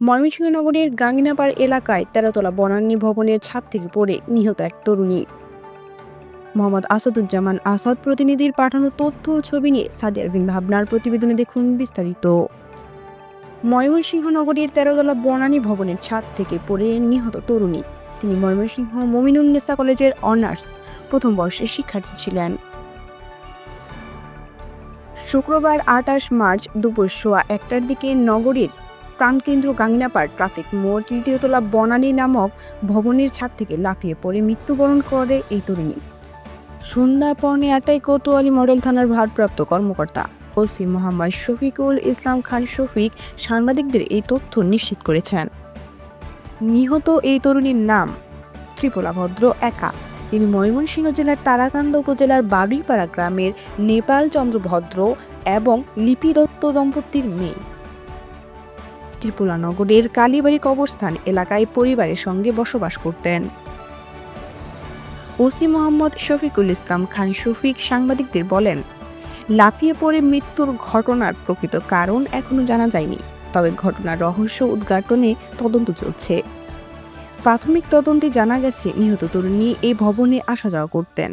ময়মনসিংহ নগরীর গাঙ্গিনাপাড় এলাকায় ১৩তলা বনানী ভবনের ছাদ থেকে পড়ে নিহত এক তরুণী। মোহাম্মদ আসাদুজ্জামান আসাদ প্রতিনিধির পাঠানো তথ্য ও ছবি নিয়ে সাদিয়ার বিন ভাবনার প্রতিবেদনে দেখুন বিস্তারিত। ময়মনসিংহ নগরীর ১৩তলা বনানী ভবনের ছাদ থেকে পড়ে নিহত তরুণী। তিনি ময়মনসিংহ মমিনুন্নেসা কলেজের অনার্স প্রথম বর্ষের শিক্ষার্থী ছিলেন। শুক্রবার ২৮ মার্চ দুপুর ১:১টার দিকে নগরীর প্রাণকেন্দ্র গাঙ্গিনাপাড় ট্রাফিক মোড় ৩য় তলা বনানী নামক ভবনের ছাদ থেকে লাফিয়ে পড়ে মৃত্যুবরণ করে এই তরুণী। সন্ধ্যা পৌনে ৮টায় কোতোয়ালি মডেল থানার ভারপ্রাপ্ত কর্মকর্তা ওসি মোহাম্মদ শফিকুল ইসলাম খান শফিক সাংবাদিকদের এই তথ্য নিশ্চিত করেছেন। নিহত এই তরুণীর নাম ত্রিপোলা ভদ্র একা। তিনি ময়মনসিংহ জেলার তারাকান্দা উপজেলার বাবুইপাড়া গ্রামের নেপাল চন্দ্র ভদ্র এবং লিপি দত্ত দম্পতির মেয়ে। ত্রিপুরা নগরের কালীবাড়ি কবরস্থান এলাকায় পরিবারের সঙ্গে বসবাস করতেন। ওসি মোহাম্মদ শফিকুল ইসলাম খান শফিক সাংবাদিকদের বলেন, লাফিয়ে পড়ে মৃত্যুর ঘটনার প্রকৃত কারণ এখনো জানা যায়নি, তবে ঘটনার রহস্য উদ্ঘাটনে তদন্ত চলছে। প্রাথমিক তদন্তে জানা গেছে নিহত তরুণী এই ভবনে আসা যাওয়া করতেন।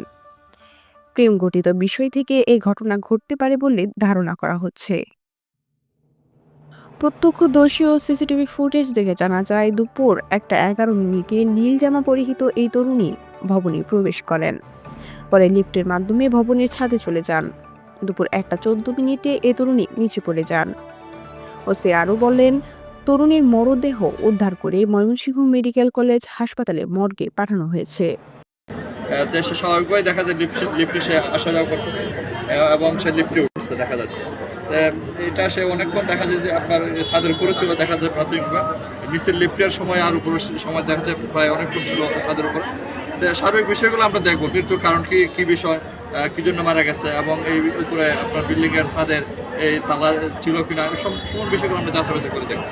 প্রেম ঘটিত বিষয় থেকে এই ঘটনা ঘটতে পারে বলে ধারণা করা হচ্ছে। প্রত্যক্ষদর্শী ও সিসিটিভি ফুটেজ দেখে জানা যায় দুপুর ১:১১ নীল জামা পরিহিত এই তরুণী ভবনে প্রবেশ করেন। পরে লিফটের মাধ্যমে ভবনের ছাদে চলে যান। দুপুর ১:১৪ এ তরুণী নিচে পড়ে যান। ওসি আরও বলেন, তরুণীর মরদেহ উদ্ধার করে ময়মনসিংহ মেডিকেল কলেজ হাসপাতালে মর্গে পাঠানো হয়েছে। দেশে স্বাভাবিকভাবে দেখা যায় লিফটে সে আসা যাওয়া করতেছে এবং সে লিফটে উঠছে দেখা যাচ্ছে। এটা সে অনেকক্ষণ দেখা যায় যে আপনার ছাদের উপরে ছিল, দেখা যায় প্রাথমিকভাবে নিচের লিফটের সময় আর উপরের সময় দেখা যায় প্রায় অনেকক্ষণ ছিল ছাদের উপরে। সার্বিক বিষয়গুলো আমরা দেখবো, মৃত্যুর কারণ কি বিষয়, কি জন্য মারা গেছে এবং এই উপরে আপনার বিল্ডিং এর ছাদের এই তালা ছিল কিনা, সমস্ত বিষয়গুলো আমরা যাচাই বাছাই করে দেখবো।